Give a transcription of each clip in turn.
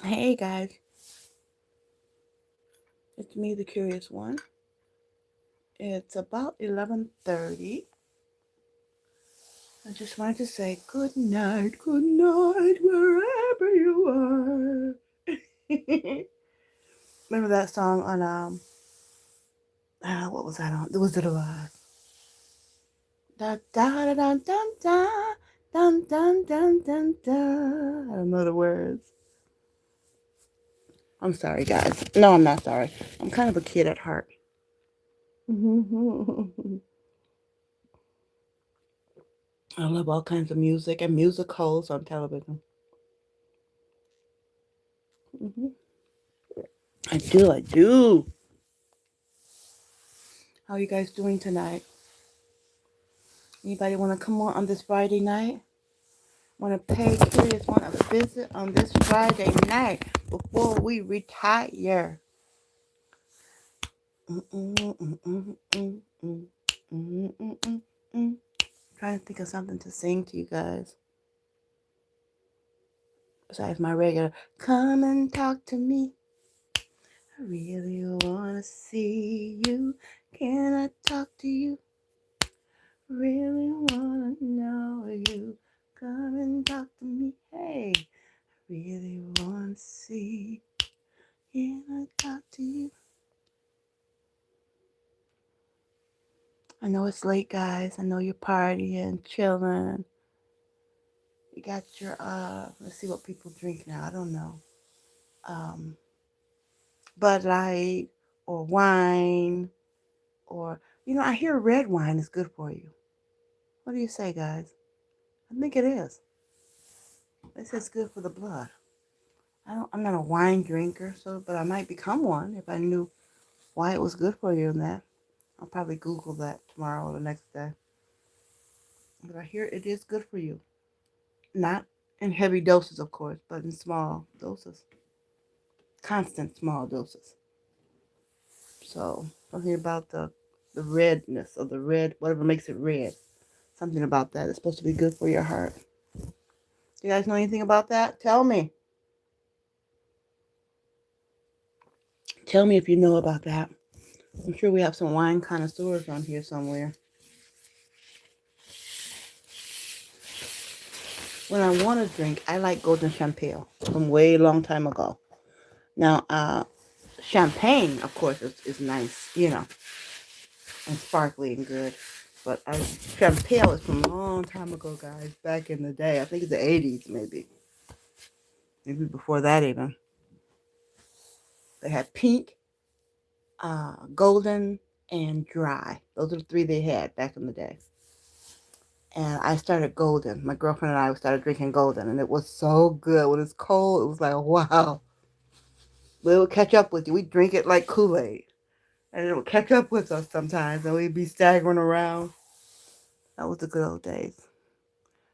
Hey guys, it's me, the curious one. It's about 11:30. I just wanted to say good night, wherever you are. Remember that song on what was that on? Was it da da da da da da dun dun dun dun dun? I don't know the words. I'm sorry, guys. No, I'm not sorry. I'm kind of a kid at heart. I love all kinds of music and musicals on television. Hmm I do, I do. How are you guys doing tonight? Anybody want to come on this Friday night? Want to pay Curious One a visit on this Friday night before we retire? Trying to think of something to sing to you guys besides my regular. Come and talk to me. I really want to see you. Can I talk to you? Really wanna know you. Come and talk to me. Hey, really wanna see. Can I talk to you? I know it's late, guys. I know you're partying, chilling. You got your let's see what people drink now. I don't know. Um, Bud Light or wine or I hear red wine is good for you. What do you say, guys? I think it is. They say it's good for the blood. I'm not a wine drinker, but I might become one if I knew why it was good for you and that. I'll probably Google that tomorrow or the next day. But I hear it is good for you. Not in heavy doses, of course, but in small doses. Constant small doses. So something about the redness of the red, whatever makes it red. Something about that is supposed to be good for your heart. You guys know anything about that? Tell me. Tell me if you know about that. I'm sure we have some wine connoisseurs on here somewhere. When I want to drink, I like golden champagne from way long time ago. Now, champagne, of course, is nice, and sparkly and good. But champagne is from a long time ago, guys. Back in the day, I think it's the 80s, maybe before that even. They had pink, golden, and dry. Those are the three they had back in the day. And I started golden. My girlfriend and I started drinking golden, and it was so good. When it's cold, it was like wow. But it would catch up with you. We'd drink it like Kool-Aid. And it would catch up with us sometimes, and we'd be staggering around. That was the good old days.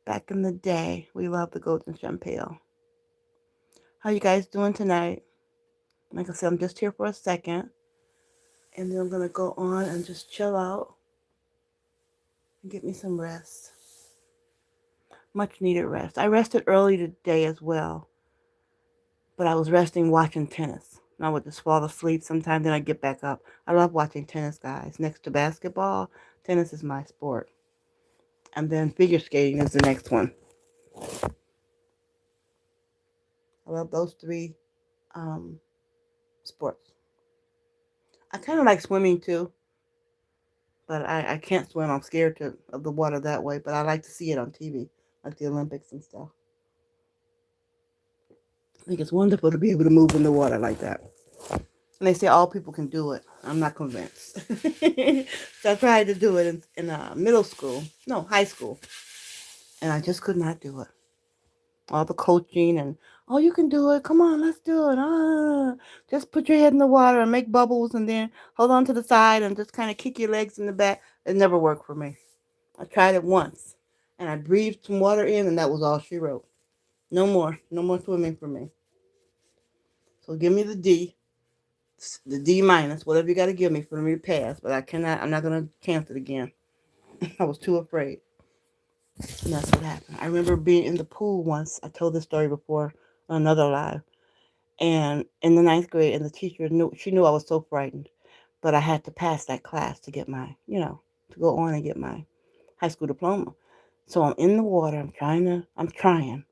Back in the day, we loved the golden champagne. How you guys doing tonight? Like I said, I'm just here for a second, and then I'm gonna go on and just chill out and get me some rest. Much needed rest. I rested early today as well, but I was resting watching tennis. And I would just fall asleep sometime, then I get back up. I love watching tennis, guys. Next to basketball, tennis is my sport. And then figure skating is the next one. I love those three um, sports. I kind of like swimming too, but I can't swim. I'm scared of the water that way, but I like to see it on TV, like the Olympics and stuff. I think it's wonderful to be able to move in the water like that. And they say all people can do it. I'm not convinced. So I tried to do it in middle school, no, high school, and I just could not do it. All the coaching and, oh, you can do it. Come on, let's do it. Just put your head in the water and make bubbles and then hold on to the side and just kind of kick your legs in the back. It never worked for me. I tried it once and I breathed some water in and that was all she wrote. No more. No more swimming for me. So give me the D minus, whatever you got to give me for me to pass. But I'm not going to chance it again. I was too afraid. And that's what happened. I remember being in the pool once. I told this story before on another live. And in the ninth grade, and the teacher knew, she knew I was so frightened, but I had to pass that class to get my, to go on and get my high school diploma. So I'm in the water. I'm trying,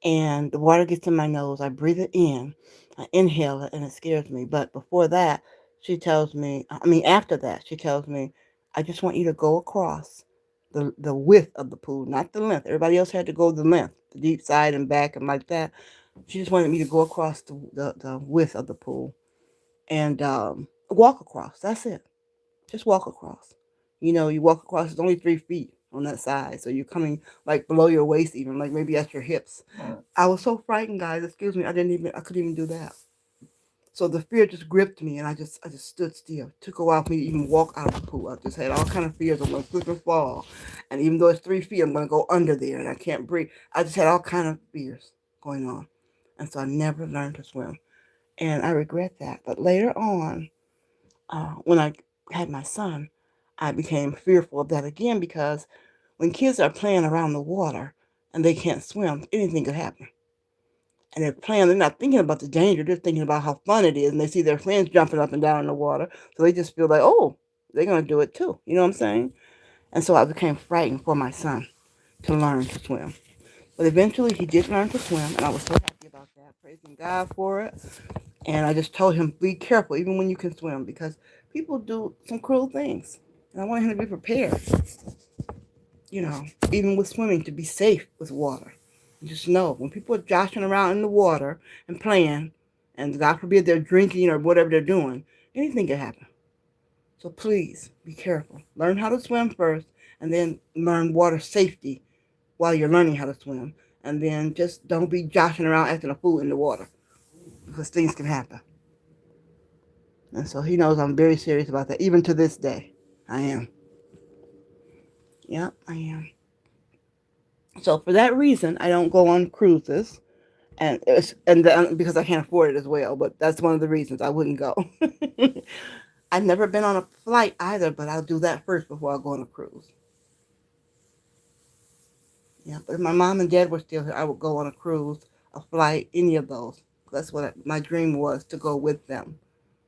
and the water gets in my nose. I breathe it in, I inhale it, and it scares me. But before that, after that, she tells me, I just want you to go across the width of the pool, not the length. Everybody else had to go the length, the deep side and back and like that. She just wanted me to go across the width of the pool and walk across. That's it. Just walk across. You walk across, it's only 3 feet on that side. So you're coming like below your waist, even like maybe at your hips. I was so frightened, guys. Excuse me. I couldn't even do that. So the fear just gripped me, and I just stood still. It took a while for me to even walk out of the pool. I just had all kind of fears. I'm going to slip and fall, and even though it's 3 feet, I'm going to go under there, and I can't breathe. I just had all kind of fears going on, and so I never learned to swim, and I regret that. But later on, when I had my son, I became fearful of that again because when kids are playing around the water and they can't swim, anything could happen. And they're playing, they're not thinking about the danger, they're thinking about how fun it is. And they see their friends jumping up and down in the water. So they just feel like, oh, they're going to do it too. You know what I'm saying? And so I became frightened for my son to learn to swim. But eventually he did learn to swim, and I was so happy about that, praising God for it. And I just told him, be careful, even when you can swim, because people do some cruel things. And I want him to be prepared, you know, even with swimming, to be safe with water. And just know when people are joshing around in the water and playing, and God forbid they're drinking or whatever they're doing, anything can happen. So please be careful. Learn how to swim first, and then learn water safety while you're learning how to swim. And then just don't be joshing around acting a fool in the water because things can happen. And so he knows I'm very serious about that, even to this day. I am. Yep, I am. So for that reason, I don't go on cruises, because I can't afford it as well. But that's one of the reasons I wouldn't go. I've never been on a flight either, but I'll do that first before I go on a cruise. Yeah, but if my mom and dad were still here, I would go on a cruise, a flight, any of those. That's what my dream was, to go with them.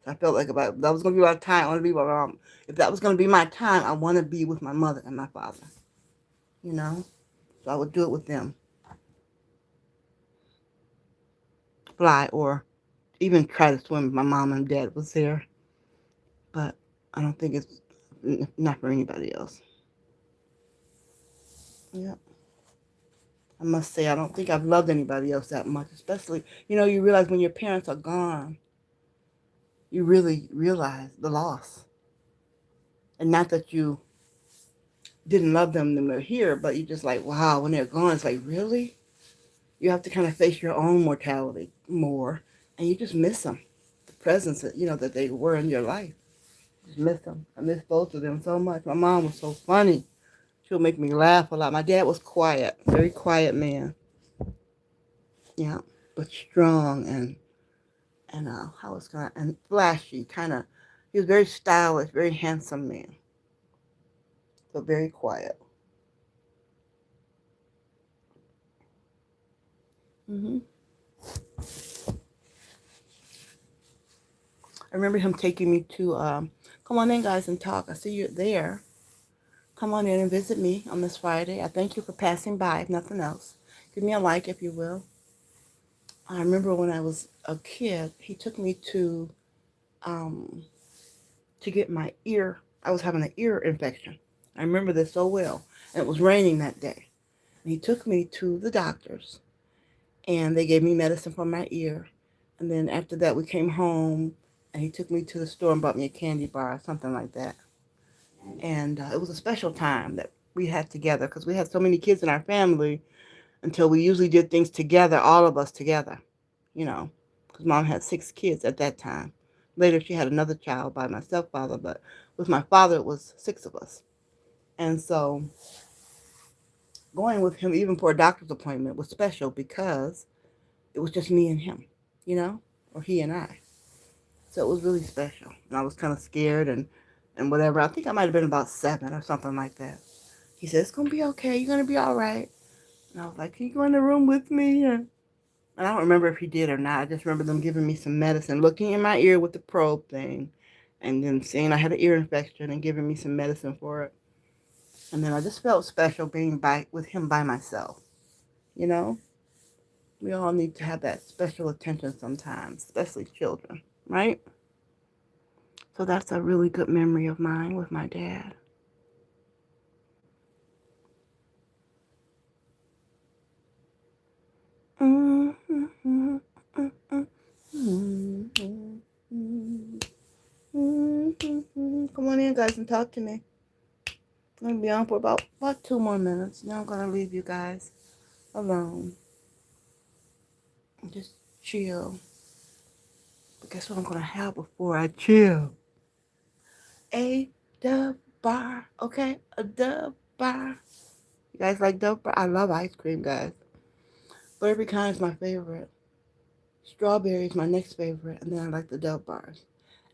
I felt like if that was going to be my time, I want to be with my mom. If that was going to be my time, I want to be with my mother and my father. You know, so I would do it with them. Fly or even try to swim if my mom and dad was there. But I don't think it's not for anybody else. Yeah. I must say, I don't think I've loved anybody else that much, especially, you realize when your parents are gone, you really realize the loss. And not that you didn't love them when they're here, but you just like, wow, when they're gone, it's like, really? You have to kind of face your own mortality more, and you just miss them. The presence that they were in your life. Just miss them. I miss both of them so much. My mom was so funny. She would make me laugh a lot. My dad was quiet, very quiet man. Yeah, but strong and how was gonna and flashy kind of. He was very stylish, very handsome man, but very quiet. hmm I remember him taking me to come on in, guys, and talk. I see you there. Come on in and visit me on this Friday. I thank you for passing by, if nothing else. Give me a like if you will. I remember when I was a kid, he took me um, to get my ear. I was having an ear infection. I remember this so well. And it was raining that day. And he took me to the doctors, and they gave me medicine for my ear. And then after that, we came home, and he took me to the store and bought me a candy bar, something like that. And it was a special time that we had together because we had so many kids in our family until we usually did things together, all of us together, because mom had 6 kids at that time. Later, she had another child by my stepfather, but with my father, it was 6 of us. And so going with him, even for a doctor's appointment, was special because it was just me and him, you know, or he and I. So it was really special. And I was kind of scared and whatever. I think I might have been about 7 or something like that. He said, it's going to be okay. You're going to be all right. And I was like, can you go in the room with me? And I don't remember if he did or not. I just remember them giving me some medicine, looking in my ear with the probe thing, and then saying I had an ear infection and giving me some medicine for it. And then I just felt special being with him by myself. You know, we all need to have that special attention sometimes, especially children, right? So that's a really good memory of mine with my dad. Come on in, guys, and talk to me. I'm gonna be on for about 2 more minutes. Now I'm gonna leave you guys alone. Just chill. But guess what I'm gonna have before I chill? A Dove bar, okay? A Dove bar. You guys like Dove bar? I love ice cream, guys. But pecan is my favorite. Strawberry is my next favorite, and then I like the Dove bars.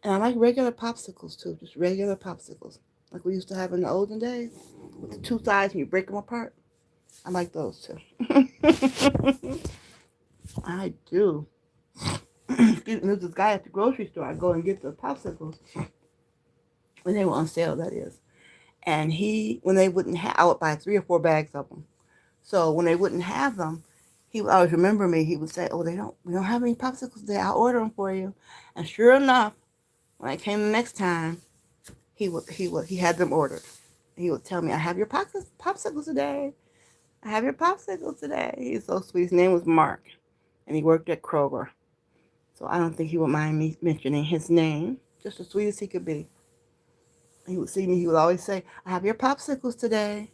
And I like regular popsicles too, just regular popsicles, like we used to have in the olden days, with the two sides and you break them apart. I like those too. I do. Excuse me, there's this guy at the grocery store. I go and get the popsicles when they were on sale, that is. And when they wouldn't have, I would buy 3 or 4 bags of them. So when they wouldn't have them, he would always remember me. He would say, "Oh, we don't have any popsicles there. I'll order them for you." And sure enough, when I came the next time, he had them ordered. He would tell me, "I have your popsicles today. I have your popsicles today." He's so sweet. His name was Mark, and he worked at Kroger. So I don't think he would mind me mentioning his name. Just as sweet as he could be. He would see me. He would always say, "I have your popsicles today."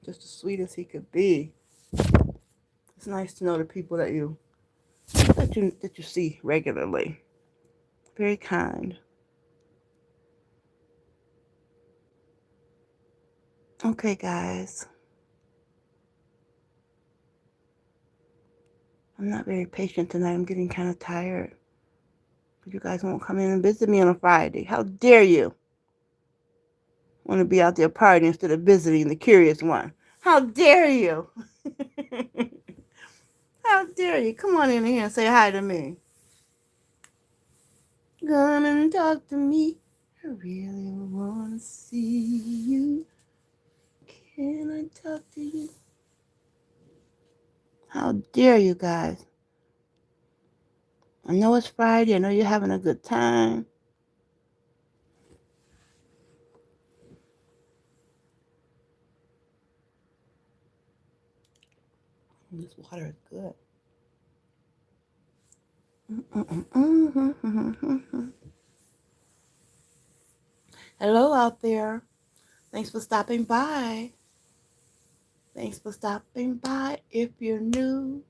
Just as sweet as he could be. It's nice to know the people that you see regularly. Very kind. Okay, guys. I'm not very patient tonight. I'm getting kind of tired. But you guys won't come in and visit me on a Friday. How dare you want to be out there partying instead of visiting the curious one? How dare you? How dare you? Come on in here and say hi to me. Come and talk to me. I really want to see you. Can I talk to you? How dare you guys? I know it's Friday. I know you're having a good time. This water is good. Hello out there. Thanks for stopping by. Thanks for stopping by. If you're new,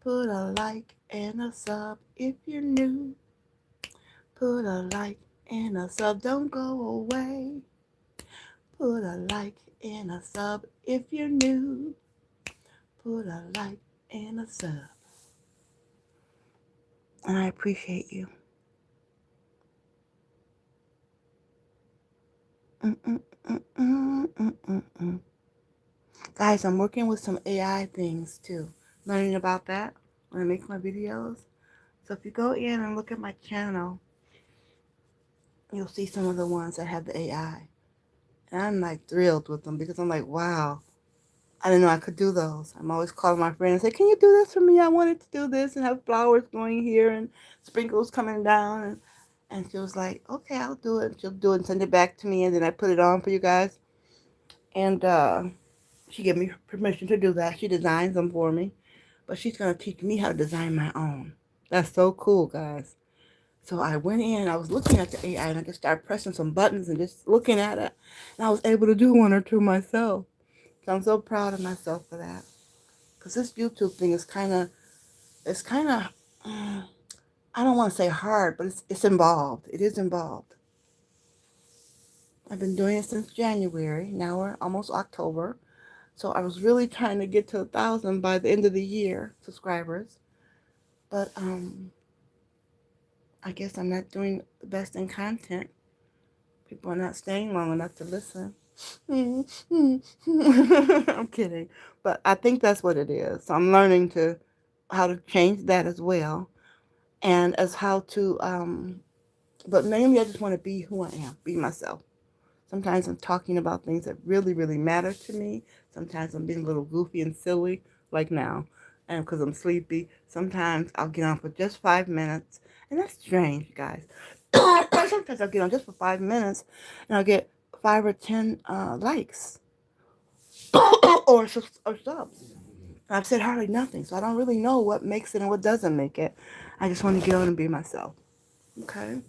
put a like and a sub. If you're new, put a like and a sub. Don't go away. Put a like and a sub. If you're new, put a like and a sub. And I appreciate you. Guys, I'm working with some AI things too. Learning about that when I make my videos. So if you go in and look at my channel, you'll see some of the ones that have the AI. And I'm like thrilled with them because I'm like, wow, I didn't know I could do those. I'm always calling my friend and say, "Can you do this for me? I wanted to do this and have flowers going here and sprinkles coming down." And she was like, "Okay, I'll do it." She'll do it and send it back to me, and then I put it on for you guys. And she gave me permission to do that. She designs them for me, but she's gonna teach me how to design my own. That's so cool, guys. So I went in, I was looking at the AI, and I just started pressing some buttons and just looking at it, and I was able to do 1 or 2 myself. So I'm so proud of myself for that. Because this YouTube thing is it's kind of, I don't want to say hard, but it's involved. It is involved. I've been doing it since January. Now we're almost October. So I was really trying to get to 1,000 by the end of the year, subscribers. But I guess I'm not doing the best in content. People are not staying long enough to listen. I'm kidding. But I think that's what it is. So I'm learning to how to change that as well, and as how to, but mainly I just want to be who I am, be myself. Sometimes I'm talking about things that really, really matter to me. Sometimes I'm being a little goofy and silly, like now, and because I'm sleepy. Sometimes I'll get on for just 5 minutes, and that's strange, guys. Sometimes I'll get on just for 5 minutes, and I'll get 5 or 10 likes or subs. I've said hardly nothing, so I don't really know what makes it and what doesn't make it. I just want to get on and be myself. Okay?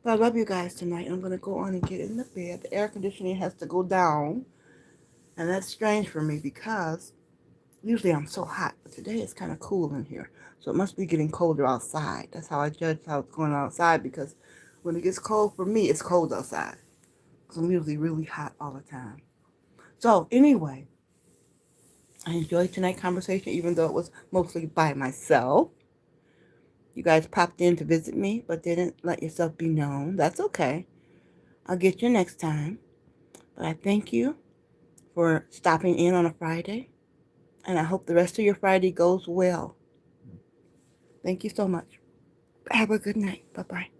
But I love you guys tonight. I'm going to go on and get in the bed. The air conditioning has to go down. And that's strange for me because usually I'm so hot. But today it's kind of cool in here. So it must be getting colder outside. That's how I judge how it's going outside, because when it gets cold for me, it's cold outside. Because I'm usually really hot all the time. So anyway, I enjoyed tonight's conversation, even though it was mostly by myself. You guys popped in to visit me, but didn't let yourself be known. That's okay. I'll get you next time. But I thank you for stopping in on a Friday, and I hope the rest of your Friday goes well. Thank you so much. Have a good night. Bye bye.